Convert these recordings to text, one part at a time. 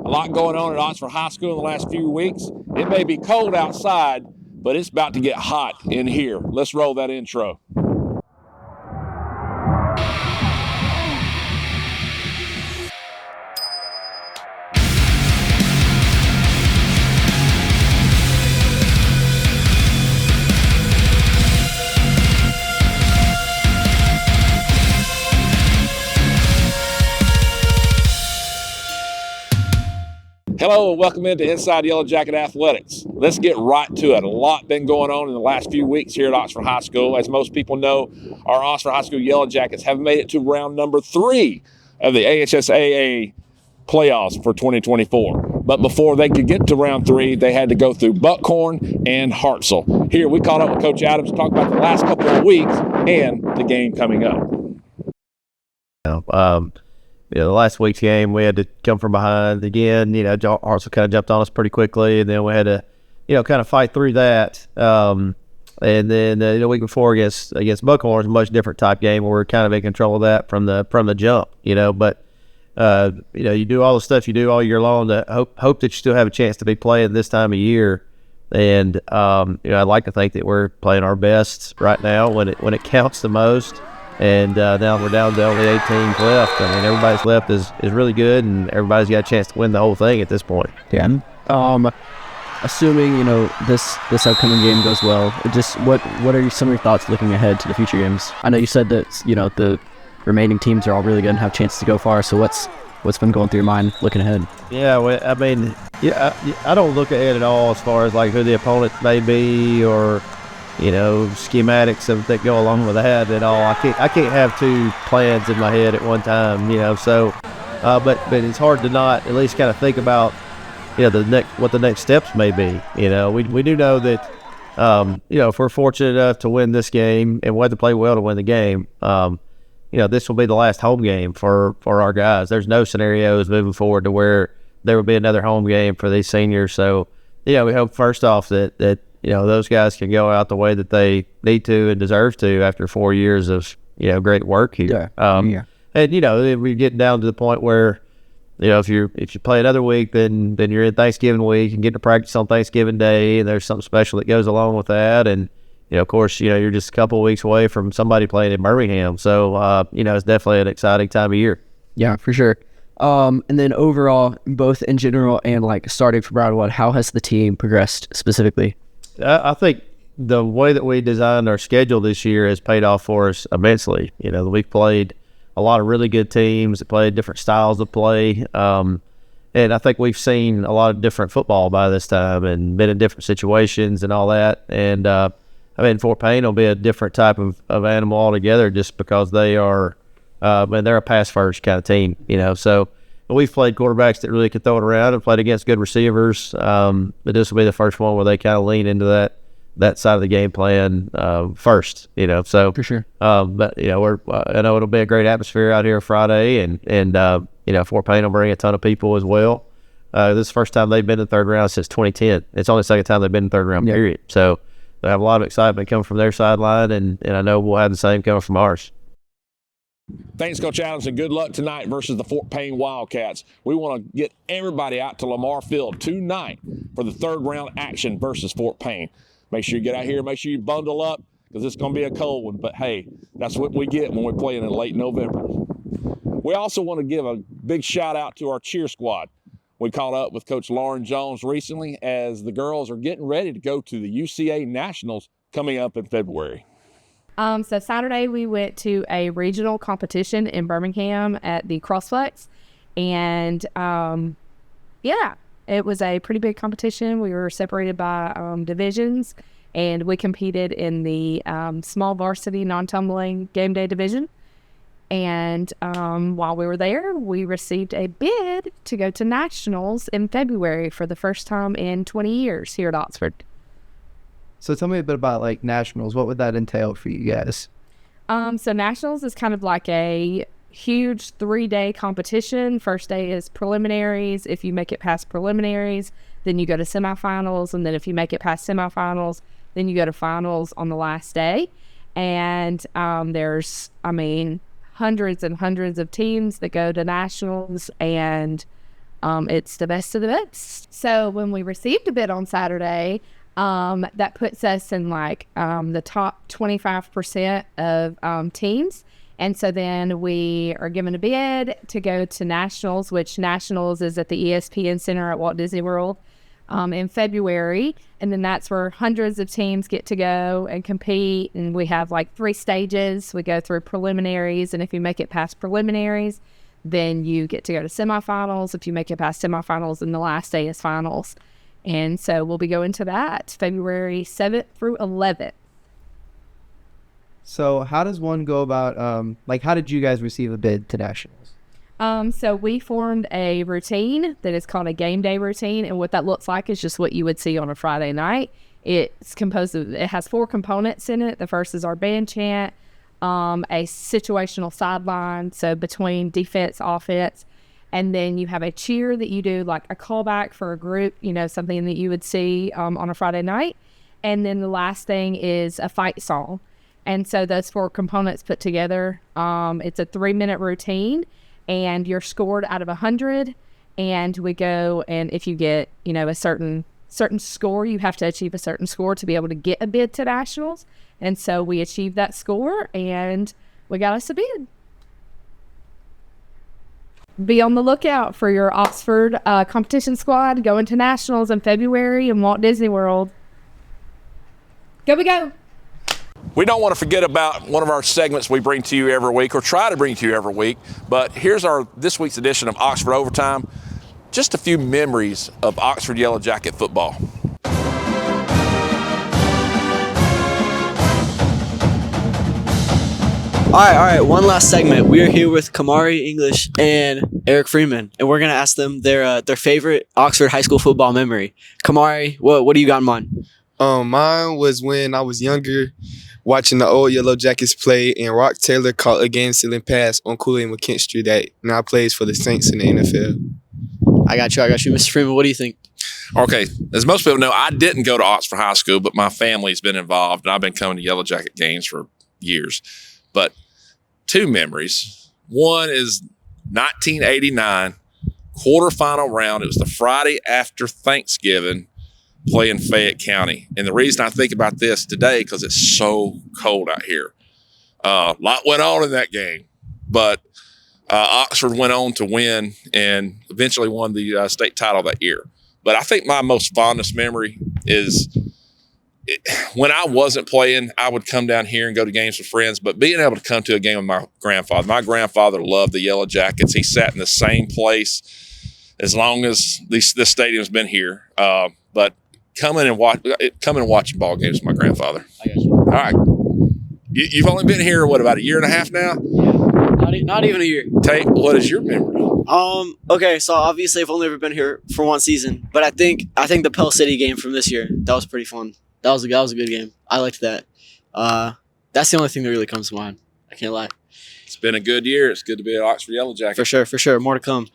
A lot going on at Oxford High School in the last few weeks. It may be cold outside, but it's about to get hot in here. Let's roll that intro. Hello and welcome into Inside Yellow Jacket Athletics. Let's get right to it. A lot been going on in the last few weeks here at Oxford High School. As most people know, our Oxford High School Yellow Jackets have made it to round number 3 of the AHSAA playoffs for 2024. But before they could get to round 3, they had to go through Buckhorn and Hartselle. Here we caught up with Coach Adams to talk about the last couple of weeks and the game coming up. The last week's game, we had to come from behind again. Hartselle kind of jumped on us pretty quickly, and then we had to, kind of fight through that. And then the week before against Buckhorn was a much different type game where we're kind of in control of that from the jump. But you do all the stuff you do all year long to hope that you still have a chance to be playing this time of year. And I'd like to think that we're playing our best right now when it counts the most. And now we're down to only 8 teams left. I mean, everybody's left is really good, and everybody's got a chance to win the whole thing at this point. Yeah. Assuming this upcoming game goes well, just what are some of your thoughts looking ahead to the future games? I know you said that the remaining teams are all really good and have chances to go far. So what's been going through your mind looking ahead? Yeah, well, I mean, I don't look ahead at all as far as like who the opponent may be or schematics that go along with that at all. I can't have 2 plans in my head at one time, so but it's hard to not at least kind of think about what the next steps may be. We do know that if we're fortunate enough to win this game and we have to play well to win the game, this will be the last home game for our guys. There's no scenarios moving forward to where there will be another home game for these seniors. So we hope first off that those guys can go out the way that they need to and deserve to after 4 years of, great work here. Yeah. And, we're getting down to the point where, if you play another week, then you're in Thanksgiving week and get to practice on Thanksgiving Day, and there's something special that goes along with that. And, of course, you're just a couple of weeks away from somebody playing in Birmingham. So, it's definitely an exciting time of year. Yeah, for sure. And then overall, both in general and starting from round 1, how has the team progressed specifically? I think the way that we designed our schedule this year has paid off for us immensely. We've played a lot of really good teams that played different styles of play. And I think we've seen a lot of different football by this time and been in different situations and all that. And, Fort Payne will be a different type of animal altogether just because they are, they're a pass-first kind of team, So we've played quarterbacks that really could throw it around and played against good receivers. But this will be the first one where they kind of lean into that side of the game plan first, So for sure. But I know it'll be a great atmosphere out here Friday, and Fort Payne will bring a ton of people as well. This is the first time they've been in the third round since 2010. It's only the second time they've been in the third round period. So they have a lot of excitement coming from their sideline, and I know we'll have the same coming from ours. Thanks, Coach Adams, and good luck tonight versus the Fort Payne Wildcats. We want to get everybody out to Lamar Field tonight for the third round action versus Fort Payne. Make sure you get out here. Make sure you bundle up because it's going to be a cold one. But, hey, that's what we get when we're playing in late November. We also want to give a big shout-out to our cheer squad. We caught up with Coach Lauren Jones recently as the girls are getting ready to go to the UCA Nationals coming up in February. So Saturday we went to a regional competition in Birmingham at the Crossflex, and it was a pretty big competition. We were separated by divisions, and we competed in the small varsity non-tumbling game day division. And while we were there, we received a bid to go to nationals in February for the first time in 20 years here at Oxford. So tell me a bit about nationals. What would that entail for you guys? So nationals is kind of like a huge 3-day competition. First day is preliminaries. If you make it past preliminaries, then you go to semifinals. And then if you make it past semifinals, then you go to finals on the last day. And there's, hundreds and hundreds of teams that go to nationals. And It's the best of the best. So when we received a bid on Saturday, that puts us in the top 25% of teams. And so then we are given a bid to go to Nationals, which Nationals is at the ESPN Center at Walt Disney World in February. And then that's where hundreds of teams get to go and compete. And we have 3 stages. We go through preliminaries. And if you make it past preliminaries, then you get to go to semifinals. If you make it past semifinals, then the last day is finals. And so we'll be going to that February 7th through 11th. So how does one go about, how did you guys receive a bid to Nationals? So we formed a routine that is called a game day routine. And what that looks like is just what you would see on a Friday night. It has 4 components in it. The first is our band chant, a situational sideline, so between defense, offense. And then you have a cheer that you do, like a callback for a group, something that you would see on a Friday night. And then the last thing is a fight song. And so those 4 components put together, it's a 3-minute routine, and you're scored out of 100. And we go, and if you get, a certain score, you have to achieve a certain score to be able to get a bid to Nationals. And so we achieved that score, and we got us a bid. Be on the lookout for your Oxford competition squad going to Nationals in February in Walt Disney World. Go we go! We don't want to forget about one of our segments we bring to you every week, or try to bring to you every week, but here's this week's edition of Oxford Overtime. Just a few memories of Oxford Yellow Jacket football. All right. One last segment. We are here with Kamari English and Eric Freeman, and we're gonna ask them their favorite Oxford high school football memory. Kamari, what do you got in mind? Mine was when I was younger, watching the old Yellow Jackets play, and Rock Taylor caught a game-sealing pass on Cooley and McKent Street that now plays for the Saints in the NFL. I got you. Mr. Freeman, what do you think? Okay, as most people know, I didn't go to Oxford High School, but my family's been involved, and I've been coming to Yellow Jacket games for years. But 2 memories. One is 1989, quarterfinal round. It was the Friday after Thanksgiving, playing Fayette County. And the reason I think about this today, because it's so cold out here. A lot went on in that game, but Oxford went on to win and eventually won the state title that year. But I think my most fondest memory is when I wasn't playing, I would come down here and go to games with friends, but being able to come to a game with my grandfather. My grandfather loved the Yellow Jackets. He sat in the same place as long as this stadium's been here. But coming and watching ball games with my grandfather. I got you. All right. You've only been here, about a year and a half now? Yeah, not even a year. Tate, what is your memory? Okay, so obviously I've only ever been here for 1 season, but I think the Pell City game from this year, that was pretty fun. That was a good game. I liked that. That's the only thing that really comes to mind. I can't lie. It's been a good year. It's good to be at Oxford Yellow Jacket. For sure. More to come.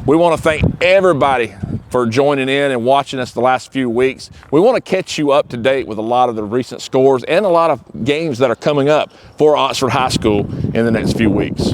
We want to thank everybody for joining in and watching us the last few weeks. We want to catch you up to date with a lot of the recent scores and a lot of games that are coming up for Oxford High School in the next few weeks.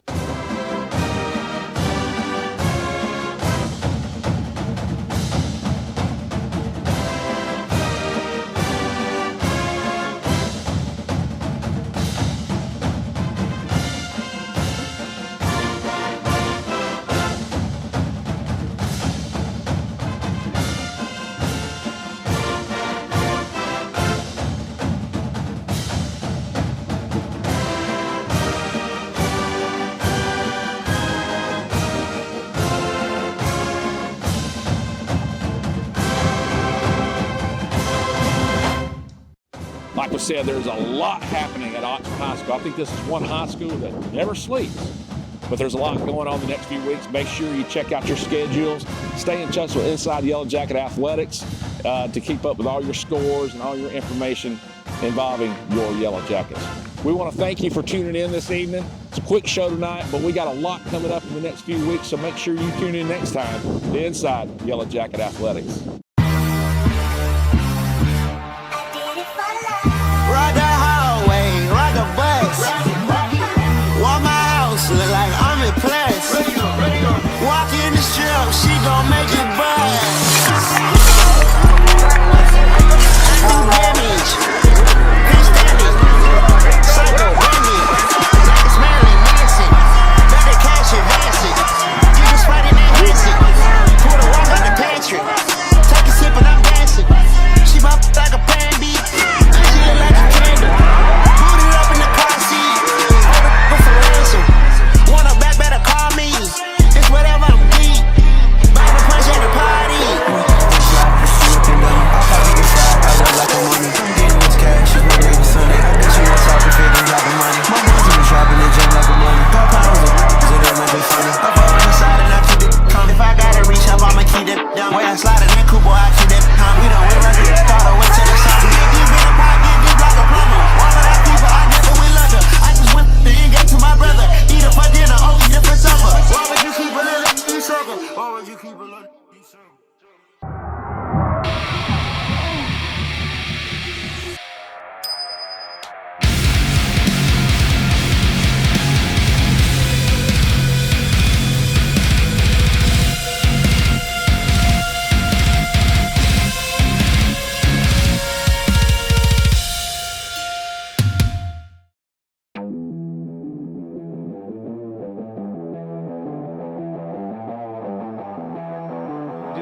Like we said, there's a lot happening at Oxford High School. I think this is one high school that never sleeps. But there's a lot going on the next few weeks. Make sure you check out your schedules. Stay in touch with Inside Yellow Jacket Athletics to keep up with all your scores and all your information involving your Yellow Jackets. We want to thank you for tuning in this evening. It's a quick show tonight, but we got a lot coming up in the next few weeks, so make sure you tune in next time to Inside Yellow Jacket Athletics. Ride the highway, ride the bus.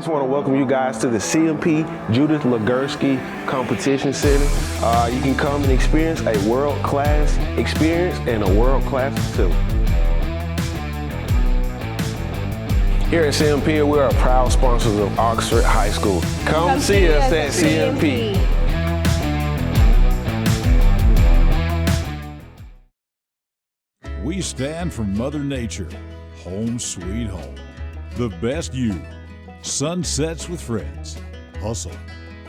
just want to welcome you guys to the CMP Judith Legursky Competition Center. You can come and experience a world-class experience and a world-class facility. Here at CMP, we are proud sponsors of Oxford High School. Come see us at CMP. We stand for Mother Nature, home sweet home. The best you, sunsets with friends, hustle,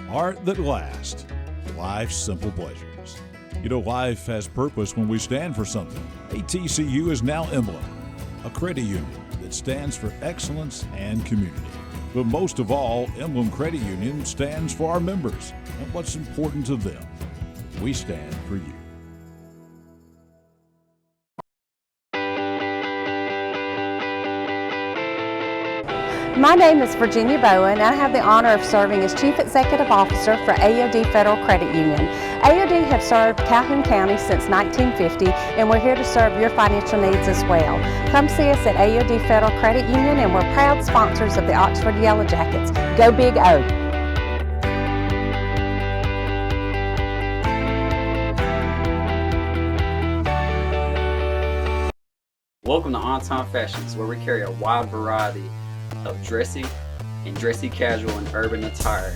art that lasts, life's simple pleasures. You know, life has purpose when we stand for something. ATCU is now Emblem, a credit union that stands for excellence and community. But most of all, Emblem Credit Union stands for our members and what's important to them. We stand for you. My name is Virginia Bowen, and I have the honor of serving as Chief Executive Officer for AOD Federal Credit Union. AOD have served Calhoun County since 1950, and we're here to serve your financial needs as well. Come see us at AOD Federal Credit Union, and we're proud sponsors of the Oxford Yellow Jackets. Go Big O! Welcome to On Time Fashions, where we carry a wide variety of dressy and dressy casual and urban attire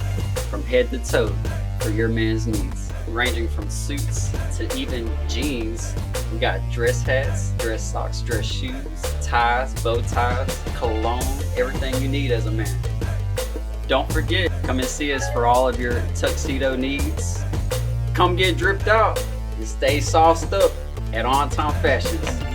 from head to toe for your man's needs. Ranging from suits to even jeans, we got dress hats, dress socks, dress shoes, ties, bow ties, cologne, everything you need as a man. Don't forget, come and see us for all of your tuxedo needs. Come get dripped out and stay sauced up at On Time Fashions.